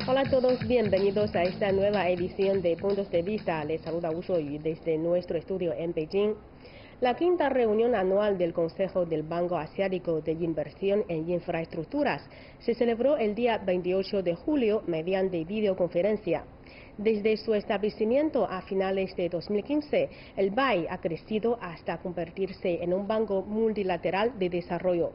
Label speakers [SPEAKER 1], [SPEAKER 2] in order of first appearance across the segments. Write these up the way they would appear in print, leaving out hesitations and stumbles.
[SPEAKER 1] Hola a todos, bienvenidos a esta nueva edición de Puntos de Vista. Les saluda Wu Shuoyu desde nuestro estudio en Beijing. La quinta reunión anual del Consejo del Banco Asiático de Inversión en Infraestructuras se celebró el día 28 de julio mediante videoconferencia. Desde su establecimiento a finales de 2015, el BAI ha crecido hasta convertirse en un banco multilateral de desarrollo.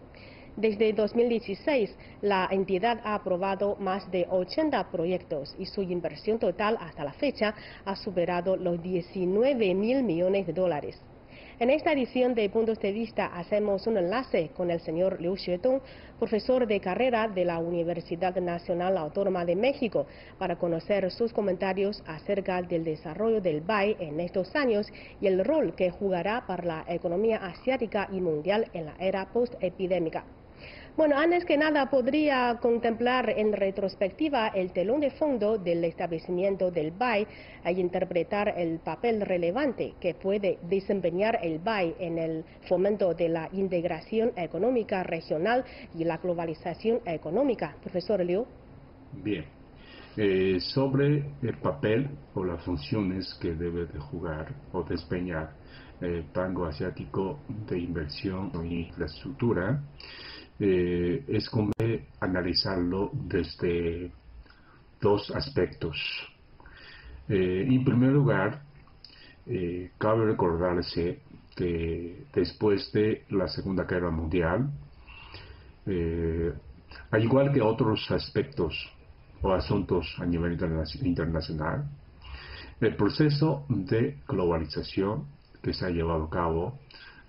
[SPEAKER 1] Desde 2016, la entidad ha aprobado más de 80 proyectos y su inversión total hasta la fecha ha superado los 19.000 millones de dólares. En esta edición de Puntos de Vista hacemos un enlace con el señor Liu Xuetong, profesor de carrera de la Universidad Nacional Autónoma de México, para conocer sus comentarios acerca del desarrollo del BAI en estos años y el rol que jugará para la economía asiática y mundial en la era post-epidémica. Bueno, antes que nada, podría contemplar en retrospectiva el telón de fondo del establecimiento del BAI e interpretar el papel relevante que puede desempeñar el BAI en el fomento de la integración económica regional y la globalización económica. Profesor Liu.
[SPEAKER 2] Bien, sobre el papel o las funciones que debe de jugar o desempeñar el Banco Asiático de Inversión en Infraestructura, es conveniente analizarlo desde dos aspectos. En primer lugar, cabe recordarse que después de la Segunda Guerra Mundial, al igual que otros aspectos o asuntos a nivel internacional, el proceso de globalización que se ha llevado a cabo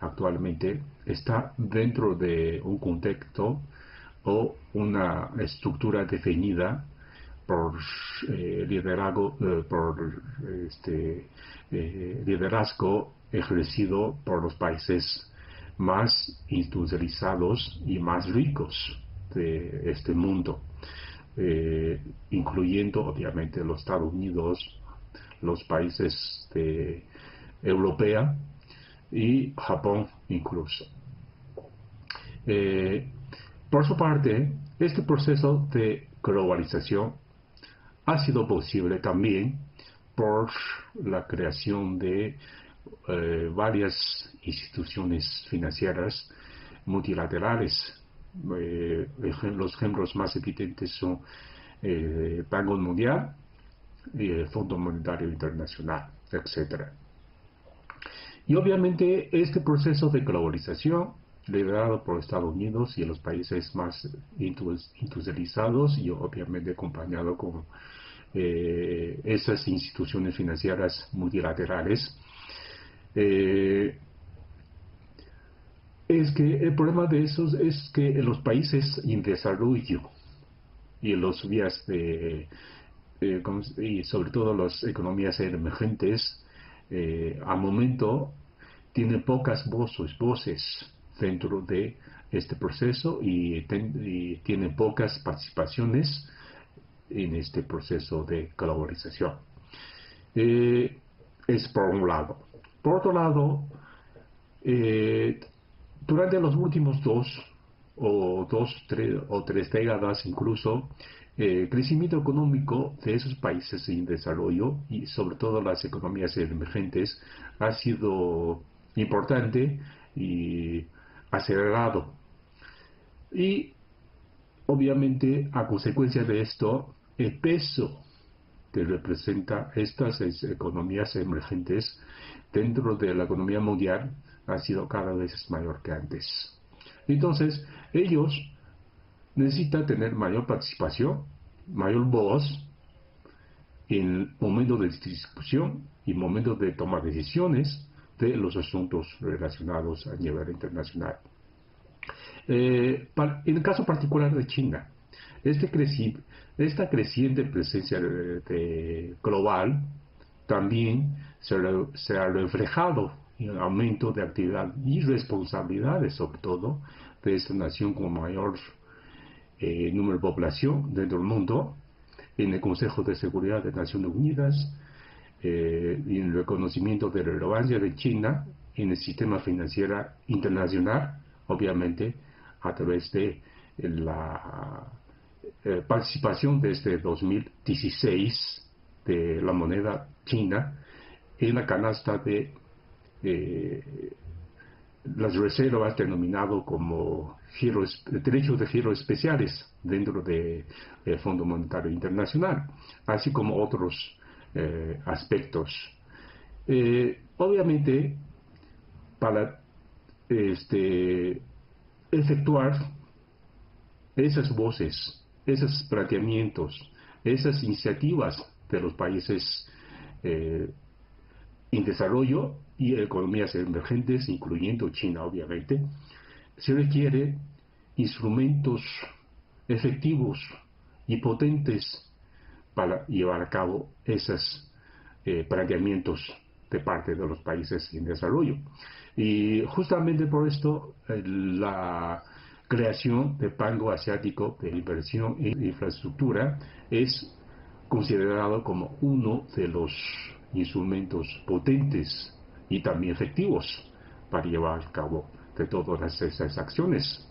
[SPEAKER 2] actualmente está dentro de un contexto o una estructura definida por liderazgo ejercido por los países más industrializados y más ricos de este mundo, incluyendo obviamente los Estados Unidos, los países de Europea y Japón incluso. Por su parte, este proceso de globalización ha sido posible también por la creación de varias instituciones financieras multilaterales. Los ejemplos más evidentes son el Banco Mundial y el Fondo Monetario Internacional, etc. Y obviamente este proceso de globalización, liderado por Estados Unidos y los países más industrializados y obviamente acompañado con esas instituciones financieras multilaterales, es que el problema de esos es que los países en desarrollo y los vías y sobre todo las economías emergentes, al momento tienen pocas voces dentro de este proceso y tienen pocas participaciones en este proceso de globalización. Es por un lado. Por otro lado, durante los últimos tres décadas incluso, el crecimiento económico de esos países en desarrollo y sobre todo las economías emergentes ha sido importante y acelerado. Y obviamente a consecuencia de esto, el peso que representa estas economías emergentes dentro de la economía mundial ha sido cada vez mayor que antes. Entonces, ellos necesitan tener mayor participación, mayor voz en momentos de discusión y momentos de tomar decisiones de los asuntos relacionados a nivel internacional. En el caso particular de China, esta creciente presencia global también se ha reflejado en el aumento de actividad y responsabilidades, sobre todo, de esta nación con mayor número de población dentro del mundo, en el Consejo de Seguridad de Naciones Unidas, y en el reconocimiento de la relevancia de China en el sistema financiero internacional, obviamente a través de participación desde 2016 de la moneda china en la canasta de las reservas denominado como derechos de giro especiales dentro del Fondo Monetario Internacional, así como otros aspectos. Obviamente, para efectuar esas voces, esos planteamientos, esas iniciativas de los países en desarrollo y economías emergentes, incluyendo China, obviamente, se requiere instrumentos efectivos y potentes para llevar a cabo esos planteamientos de parte de los países en desarrollo. Y justamente por esto, la creación del Banco Asiático de Inversión en Infraestructura es considerado como uno de los instrumentos potentes y también efectivos para llevar a cabo de todas esas acciones.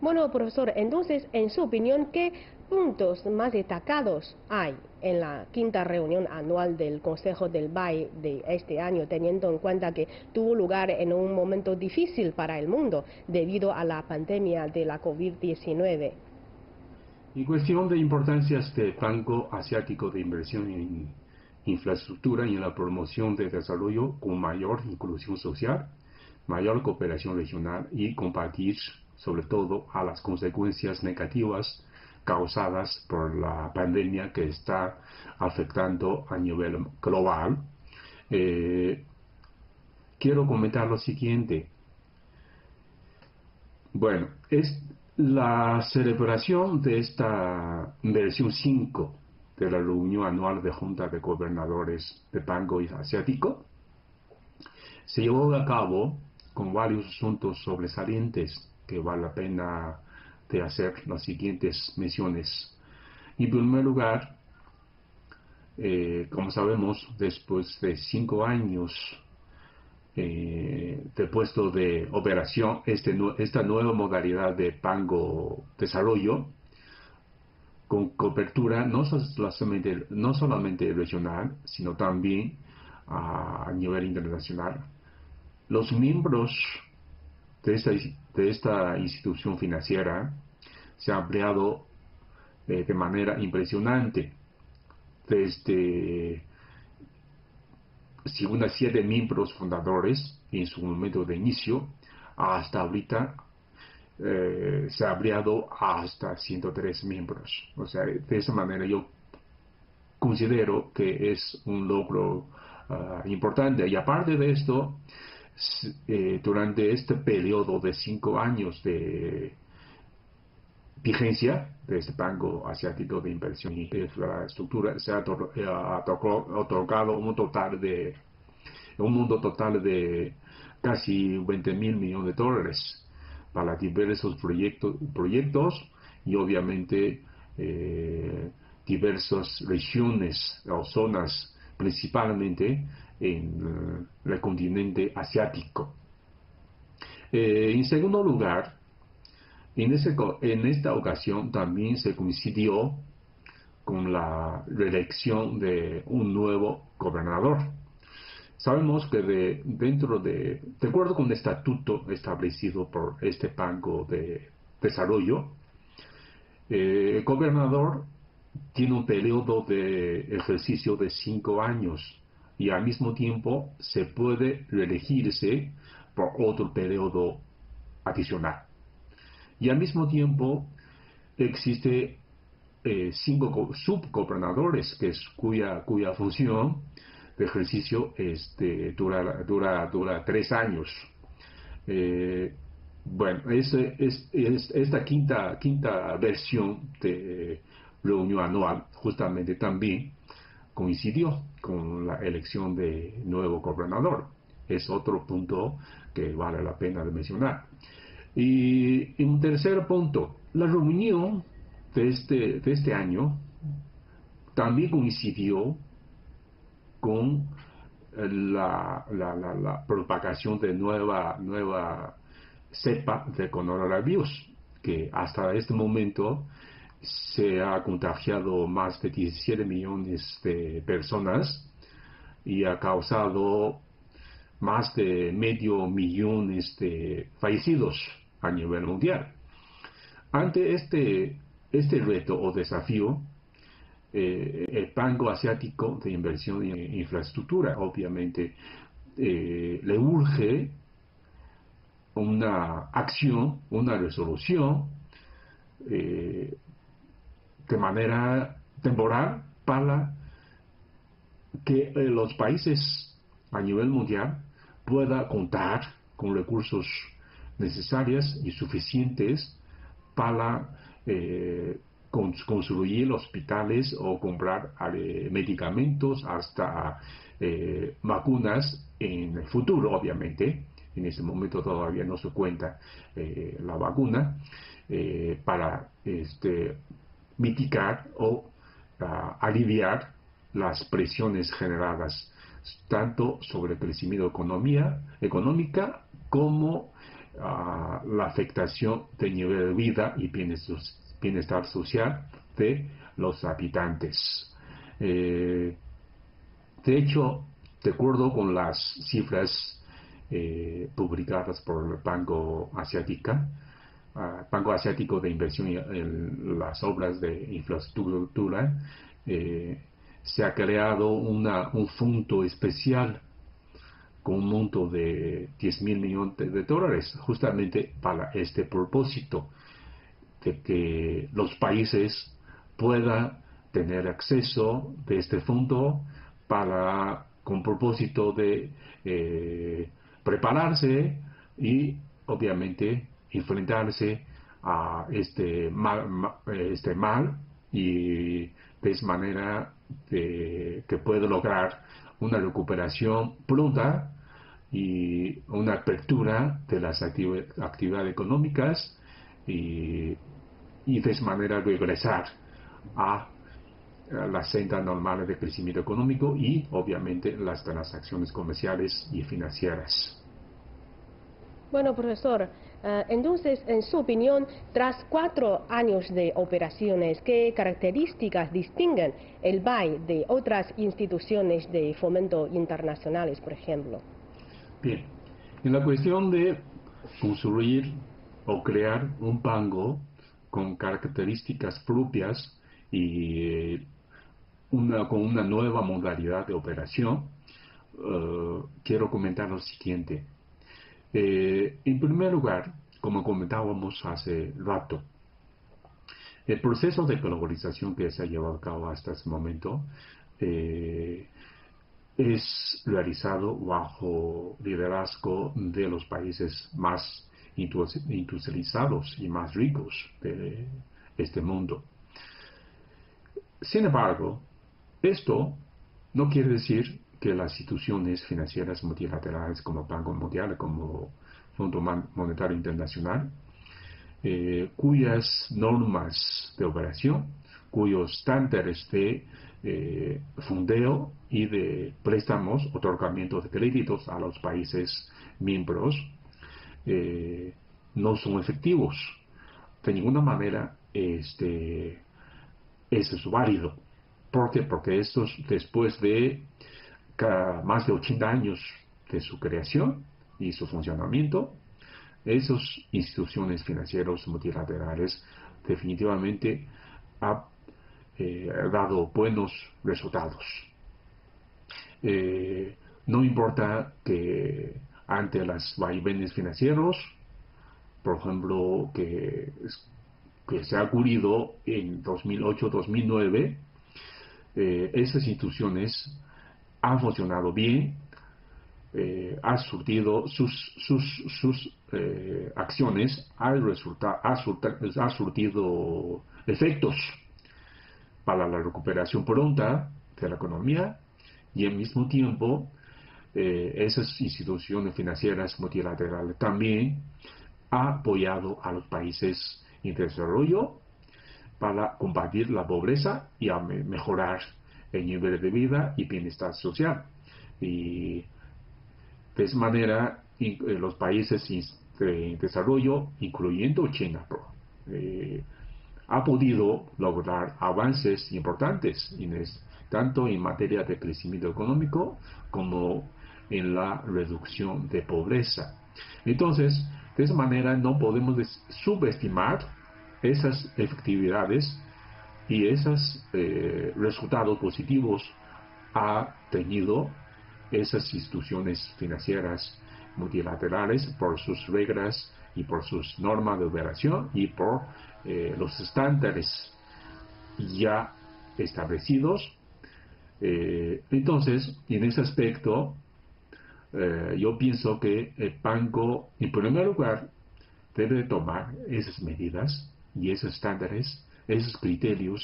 [SPEAKER 1] Bueno, profesor, entonces, en su opinión, ¿qué puntos más destacados hay en la quinta reunión anual del Consejo del BAI de este año, teniendo en cuenta que tuvo lugar en un momento difícil para el mundo debido a la pandemia de la COVID-19?
[SPEAKER 2] En cuestión de importancias del Banco Asiático de Inversión en Infraestructura y en la promoción de desarrollo con mayor inclusión social, mayor cooperación regional y combatir sobre todo a las consecuencias negativas causadas por la pandemia que está afectando a nivel global. Quiero comentar lo siguiente. Bueno, es la celebración de esta versión 5 de la reunión anual de Junta de Gobernadores del Banco Asiático se llevó a cabo con varios asuntos sobresalientes que vale la pena de hacer las siguientes menciones. En primer lugar, como sabemos, después de 5 años de puesto de operación, esta nueva modalidad de Banco Desarrollo, con cobertura no solamente regional, sino también a nivel internacional. Los miembros de esta institución financiera se han ampliado de manera impresionante, desde según 7 miembros fundadores en su momento de inicio, hasta ahorita se ha ampliado hasta 103 miembros. O sea, de esa manera yo considero que es un logro importante. Y aparte de esto, durante este periodo de 5 años de vigencia de este Banco Asiático de Inversión y Infraestructura, se ha otorgado un monto total de casi 20.000 millones de dólares para diversos proyectos y obviamente diversas regiones o zonas, principalmente en el continente asiático. En segundo lugar, en esta ocasión también se coincidió con la reelección de un nuevo gobernador. Sabemos que de acuerdo con el estatuto establecido por este Banco de Desarrollo, el gobernador tiene un periodo de ejercicio de 5 años y al mismo tiempo se puede reelegirse por otro periodo adicional. Y al mismo tiempo existe 5 subgobernadores cuya función de ejercicio dura 3 años. Bueno, esta quinta versión de reunión anual justamente también coincidió con la elección de nuevo gobernador. Es otro punto que vale la pena de mencionar. Y un tercer punto, la reunión de este año también coincidió con la propagación de nueva cepa de coronavirus. que hasta este momento se ha contagiado más de 17 millones de personas y ha causado más de medio millón de fallecidos a nivel mundial. Ante este reto o desafío, el Banco Asiático de Inversión en Infraestructura, obviamente, le urge una acción, una resolución de manera temporal para que los países a nivel mundial puedan contar con recursos necesarios y suficientes para construir hospitales o comprar medicamentos hasta vacunas en el futuro, obviamente. En ese momento todavía no se cuenta la vacuna para mitigar o aliviar las presiones generadas tanto sobre el crecimiento económica como la afectación del nivel de vida y bienestar social de los habitantes. De hecho, de acuerdo con las cifras publicadas por el Banco Asiático de Inversión en las obras de infraestructura, se ha creado un fondo especial con un monto de 10.000 millones de dólares justamente para este propósito de que los países puedan tener acceso de este fondo con propósito de prepararse y obviamente enfrentarse a este mal y de esa manera que pueda lograr una recuperación pronta y una apertura de las actividades económicas y de esa manera regresar a la senda normal de crecimiento económico y obviamente las transacciones comerciales y financieras.
[SPEAKER 1] Bueno, profesor, entonces, en su opinión, tras 4 años de operaciones, ¿qué características distinguen el BAI de otras instituciones de fomento internacionales, por ejemplo?
[SPEAKER 2] Bien, en la cuestión de construir o crear un banco con características propias y con una nueva modalidad de operación, quiero comentar lo siguiente. En primer lugar, como comentábamos hace rato, el proceso de globalización que se ha llevado a cabo hasta este momento es realizado bajo liderazgo de los países más industrializados y más ricos de este mundo. Sin embargo, esto no quiere decir que las instituciones financieras multilaterales como Banco Mundial, como Fondo Monetario Internacional, cuyas normas de operación, cuyos estándares de fondeo y de préstamos, otorgamiento de créditos a los países miembros, no son efectivos. De ninguna manera eso es válido. ¿Por qué? Porque estos, después de más de 80 años de su creación y su funcionamiento, esas instituciones financieras multilaterales definitivamente han dado buenos resultados. No importa que ante los vaivenes financieros, por ejemplo, que se ha ocurrido en 2008-2009, esas instituciones han funcionado bien, ha surtido sus acciones, ha surtido efectos para la recuperación pronta de la economía y al mismo tiempo esas instituciones financieras multilaterales también han apoyado a los países en desarrollo para combatir la pobreza y a mejorar el nivel de vida y bienestar social. Y de esa manera, los países en desarrollo, incluyendo China, ha podido lograr avances importantes tanto en materia de crecimiento económico como en la reducción de pobreza. Entonces, de esa manera no podemos subestimar esas efectividades y esos resultados positivos ha tenido esas instituciones financieras multilaterales por sus reglas y por sus normas de operación y por los estándares ya establecidos. Entonces, en ese aspecto, yo pienso que el banco, en primer lugar, debe tomar esas medidas y esos estándares, esos criterios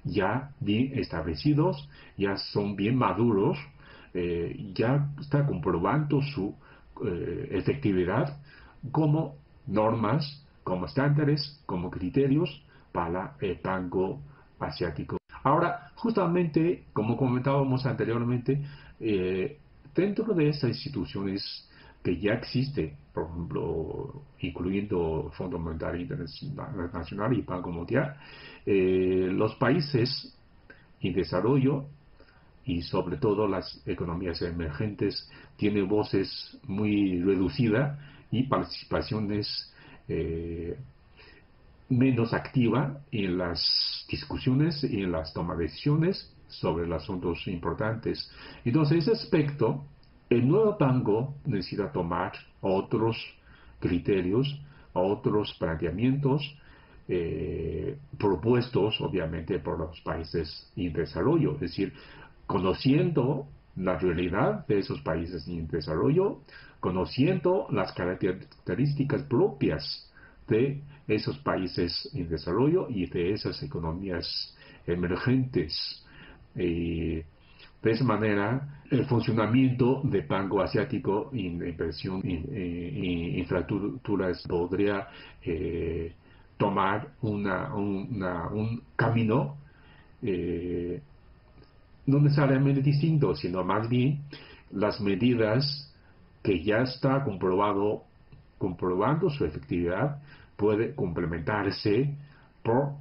[SPEAKER 2] ya bien establecidos, ya son bien maduros, ya está comprobando su efectividad como normas, como estándares, como criterios para el Banco Asiático. Ahora, justamente, como comentábamos anteriormente, dentro de estas instituciones que ya existe, por ejemplo, incluyendo Fondo Monetario Internacional y Banco Mundial, los países en desarrollo y sobre todo las economías emergentes tienen voces muy reducidas y participaciones menos activa en las discusiones y en las tomas de decisiones sobre los asuntos importantes. Entonces, ese aspecto, el nuevo banco necesita tomar otros criterios, otros planteamientos propuestos, obviamente, por los países en desarrollo, es decir, conociendo la realidad de esos países en desarrollo, conociendo las características propias de esos países en desarrollo y de esas economías emergentes. De esa manera, el funcionamiento del Banco Asiático en inversión en infraestructuras podría tomar un camino no necesariamente distinto, sino más bien las medidas que ya está comprobando su efectividad puede complementarse por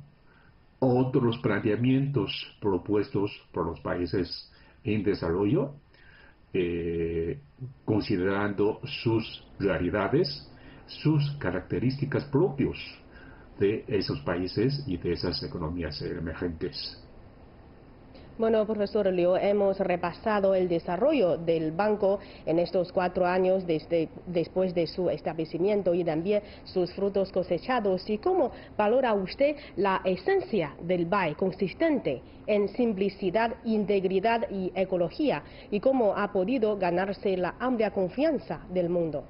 [SPEAKER 2] otros planteamientos propuestos por los países en desarrollo, considerando sus realidades, sus características propias de esos países y de esas economías emergentes.
[SPEAKER 1] Bueno, profesor Liu, hemos repasado el desarrollo del banco en estos 4 años después de su establecimiento y también sus frutos cosechados. ¿Y cómo valora usted la esencia del BAI consistente en simplicidad, integridad y ecología? ¿Y cómo ha podido ganarse la amplia confianza del mundo?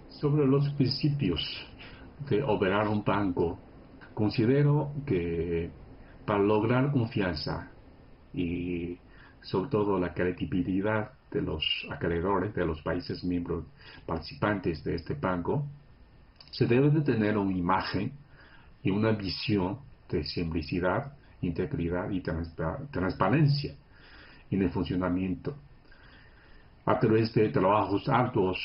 [SPEAKER 2] Sobre los principios de operar un banco, considero que para lograr confianza y sobre todo la credibilidad de los acreedores de los países miembros participantes de este banco, se debe de tener una imagen y una visión de simplicidad, integridad y transparencia en el funcionamiento. A través de trabajos arduos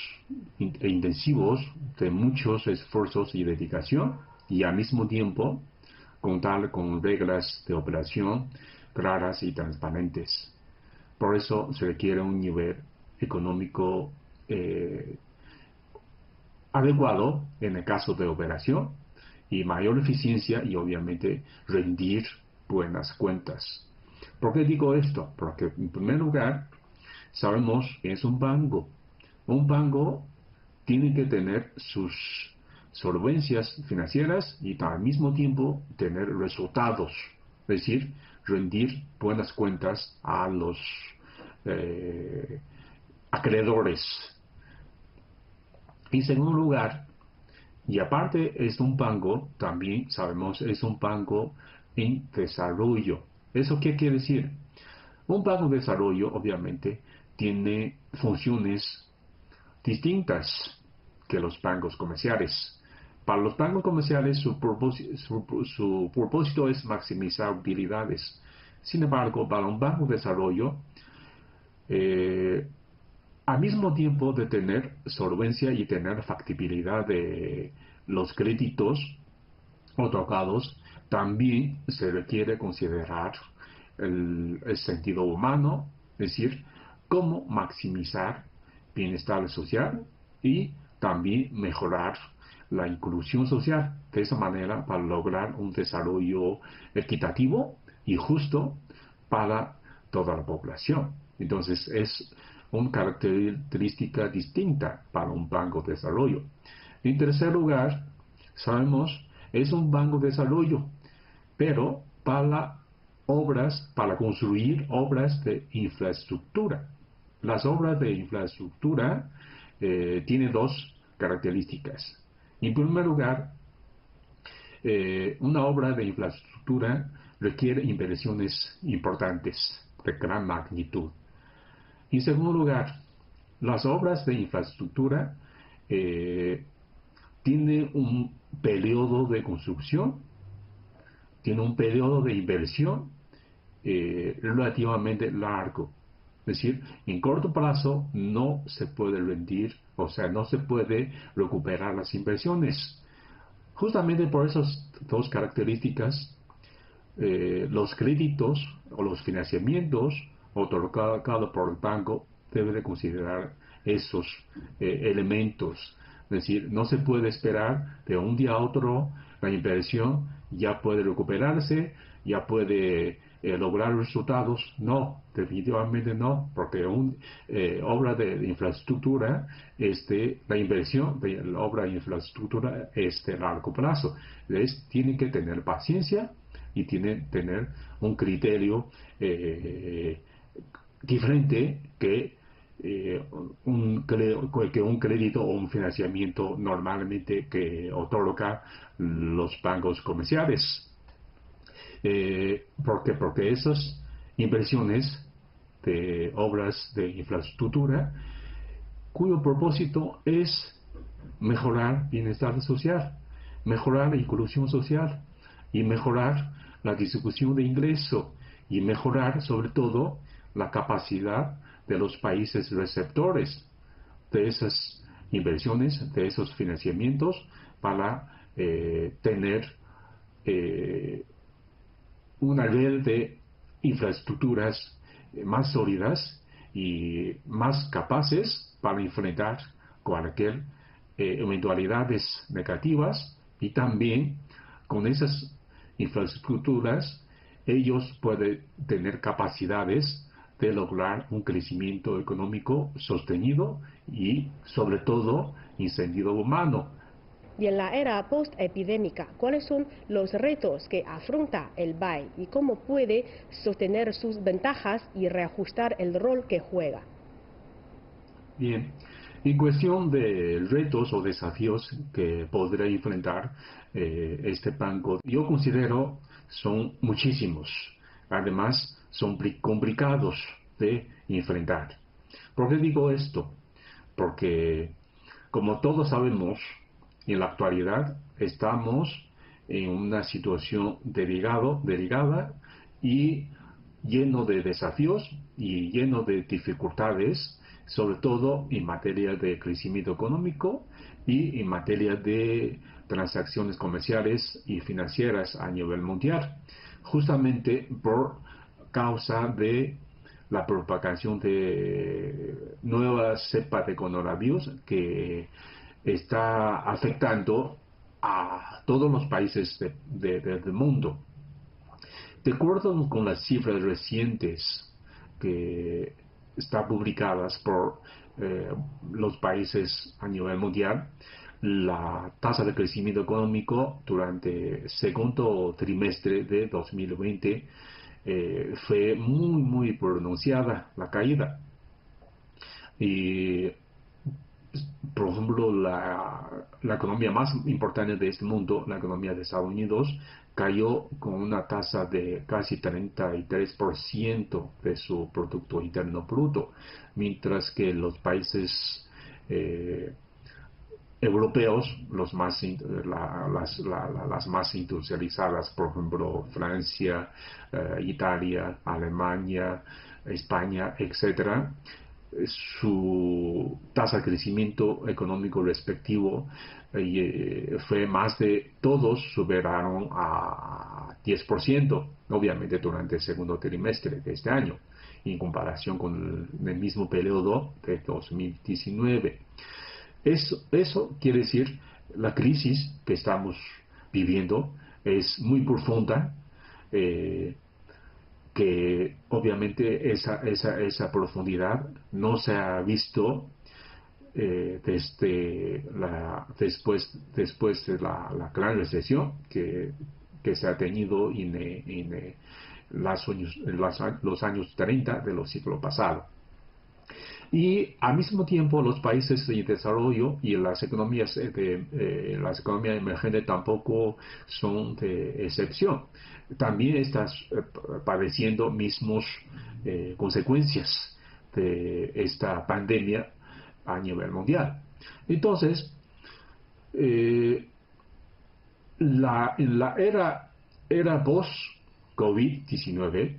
[SPEAKER 2] e intensivos, de muchos esfuerzos y dedicación, y al mismo tiempo contar con reglas de operación claras y transparentes. Por eso se requiere un nivel económico adecuado en el caso de operación y mayor eficiencia y obviamente rendir buenas cuentas. ¿Por qué digo esto? Porque en primer lugar sabemos que es un banco. Un banco tiene que tener sus solvencias financieras y al mismo tiempo tener resultados, es decir, rendir buenas cuentas a los acreedores. En segundo lugar, y aparte es un banco, también sabemos es un banco en desarrollo. ¿Eso qué quiere decir? Un banco de desarrollo obviamente tiene funciones distintas que los bancos comerciales. Para los bancos comerciales su propósito es maximizar utilidades. Sin embargo, para un banco de desarrollo, al mismo tiempo de tener solvencia y tener factibilidad de los créditos otorgados, también se requiere considerar el sentido humano, es decir, cómo maximizar bienestar social y también mejorar la inclusión social, de esa manera para lograr un desarrollo equitativo y justo para toda la población. Entonces es una característica distinta para un banco de desarrollo. En tercer lugar, sabemos, es un banco de desarrollo, pero para construir obras de infraestructura. Las obras de infraestructura tienen dos características. En primer lugar, una obra de infraestructura requiere inversiones importantes, de gran magnitud. En segundo lugar, las obras de infraestructura tienen un periodo de construcción, tienen un periodo de inversión relativamente largo. Es decir, en corto plazo no se puede rendir, o sea, no se puede recuperar las inversiones. Justamente por esas dos características, los créditos o los financiamientos otorgados por el banco deben de considerar esos elementos. Es decir, no se puede esperar de un día a otro la inversión ya puede recuperarse, ya puede lograr resultados. No, definitivamente no, porque una obra de infraestructura, la inversión de la obra de infraestructura es de largo plazo. Tiene que tener paciencia y tiene que tener un criterio diferente que un crédito o un financiamiento normalmente que otorga los bancos comerciales. Porque esas inversiones de obras de infraestructura, cuyo propósito es mejorar bienestar social, mejorar la inclusión social y mejorar la distribución de ingreso y mejorar sobre todo la capacidad de los países receptores de esas inversiones, de esos financiamientos para tener una red de infraestructuras más sólidas y más capaces para enfrentar cualquier eventualidades negativas, y también con esas infraestructuras ellos pueden tener capacidades de lograr un crecimiento económico sostenido y sobre todo en sentido humano.
[SPEAKER 1] Y en la era post-epidémica, ¿cuáles son los retos que afronta el BEI y cómo puede sostener sus ventajas y reajustar el rol que juega?
[SPEAKER 2] Bien, en cuestión de retos o desafíos que podrá enfrentar este banco, yo considero son muchísimos. Además, son complicados de enfrentar. ¿Por qué digo esto? Porque, como todos sabemos, en la actualidad estamos en una situación delicada y lleno de desafíos y lleno de dificultades, sobre todo en materia de crecimiento económico y en materia de transacciones comerciales y financieras a nivel mundial, justamente por causa de la propagación de nuevas cepas de coronavirus que está afectando a todos los países del mundo. De acuerdo con las cifras recientes que están publicadas por los países a nivel mundial, la tasa de crecimiento económico durante el segundo trimestre de 2020 fue muy pronunciada la caída. Y por ejemplo, la economía más importante de este mundo, la economía de Estados Unidos, cayó con una tasa de casi 33% de su Producto Interno Bruto, mientras que los países europeos, las más industrializadas, por ejemplo, Francia, Italia, Alemania, España, etcétera, su tasa de crecimiento económico respectivo fue más de todos superaron a 10%, obviamente durante el segundo trimestre de este año, en comparación con el mismo periodo de 2019. Eso quiere decir, la crisis que estamos viviendo es muy profunda, que obviamente esa profundidad no se ha visto después de la gran recesión que se ha tenido en los años 30 del siglo pasado. Y al mismo tiempo los países en desarrollo y las economías emergentes tampoco son de excepción. También están padeciendo mismos consecuencias de esta pandemia a nivel mundial. Entonces, en la era post-COVID-19,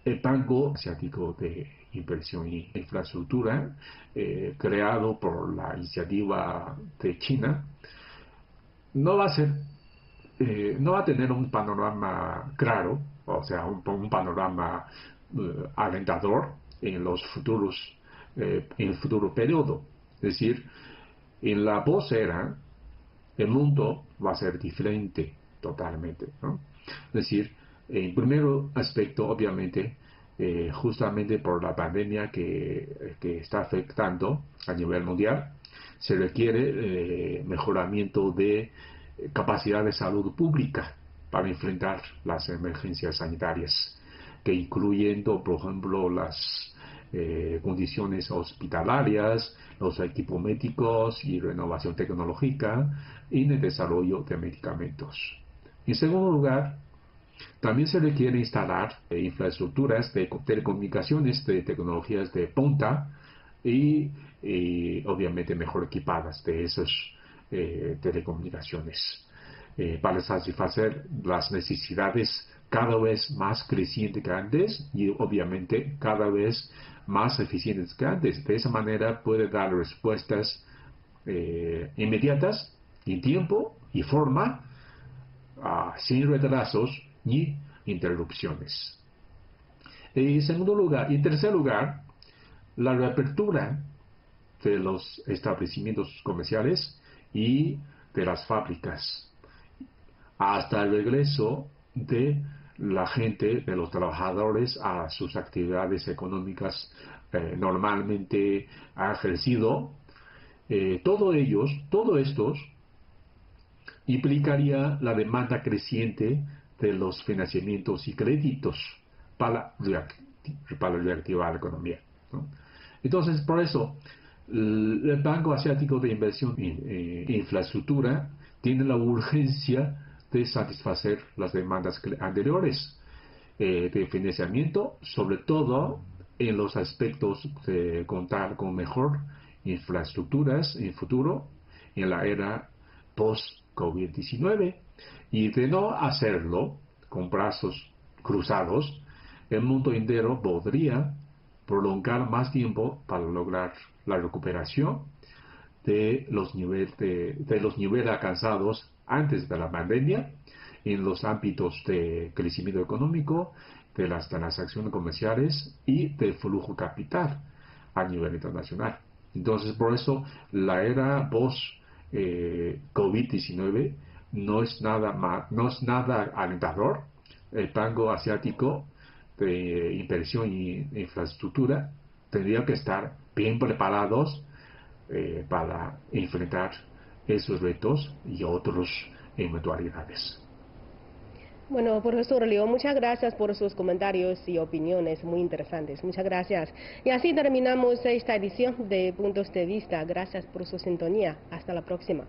[SPEAKER 2] el Banco Asiático de Inversión y Infraestructura, creado por la iniciativa de China, no va a tener un panorama claro, o sea, un panorama alentador en el futuro periodo. Es decir, en la posera, el mundo va a ser diferente totalmente, ¿no? Es decir, en primer aspecto, obviamente, justamente por la pandemia que está afectando a nivel mundial, se requiere mejoramiento de capacidad de salud pública para enfrentar las emergencias sanitarias, que incluyendo, por ejemplo, las condiciones hospitalarias, los equipos médicos y renovación tecnológica y en el desarrollo de medicamentos. En segundo lugar, también se requiere instalar infraestructuras de telecomunicaciones de tecnologías de punta y obviamente mejor equipadas de esas telecomunicaciones para satisfacer las necesidades cada vez más crecientes que antes y obviamente cada vez más eficientes que antes. De esa manera puede dar respuestas inmediatas en tiempo y forma, sin retrasos ni interrupciones. En segundo lugar, y en tercer lugar, la reapertura de los establecimientos comerciales y de las fábricas hasta el regreso de la gente, de los trabajadores a sus actividades económicas normalmente ha ejercido. Todo estos implicaría la demanda creciente de los financiamientos y créditos para reactivar la economía, ¿no? Entonces, por eso, el Banco Asiático de Inversión en Infraestructura tiene la urgencia de satisfacer las demandas anteriores de financiamiento, sobre todo en los aspectos de contar con mejor infraestructuras en futuro en la era post-COVID-19, y de no hacerlo con brazos cruzados, el mundo entero podría prolongar más tiempo para lograr la recuperación de los niveles alcanzados antes de la pandemia en los ámbitos de crecimiento económico, de las transacciones comerciales y del flujo capital a nivel internacional. Entonces, por eso, la era post-COVID-19 no es nada alentador. El Banco Asiático de Inversión y Infraestructura tendría que estar bien preparados para enfrentar esos retos y otras eventualidades.
[SPEAKER 1] Bueno, profesor Liu, muchas gracias por sus comentarios y opiniones muy interesantes. Muchas gracias. Y así terminamos esta edición de Puntos de Vista. Gracias por su sintonía. Hasta la próxima.